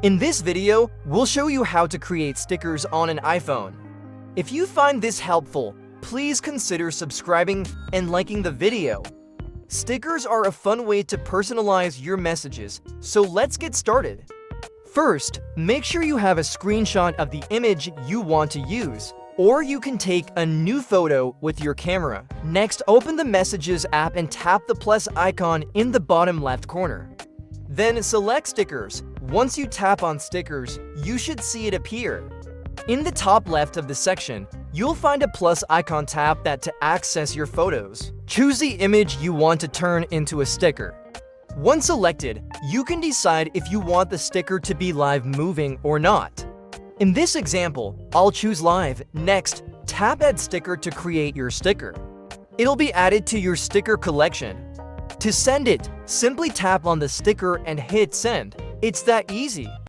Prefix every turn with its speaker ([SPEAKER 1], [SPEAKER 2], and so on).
[SPEAKER 1] In this video, we'll show you how to create stickers on an iPhone. If you find this helpful, please consider subscribing and liking the video. Stickers are a fun way to personalize your messages, so let's get started. First, make sure you have a screenshot of the image you want to use, or you can take a new photo with your camera. Next, open the Messages app and tap the plus icon in the bottom left corner. Then select Stickers. Once you tap on Stickers, you should see it appear. In the top left of the section, you'll find a plus icon. Tap that to access your photos. Choose the image you want to turn into a sticker. Once selected, you can decide if you want the sticker to be live moving or not. In this example, I'll choose live. Next, tap Add Sticker to create your sticker. It'll be added to your sticker collection. To send it, simply tap on the sticker and hit send. It's that easy.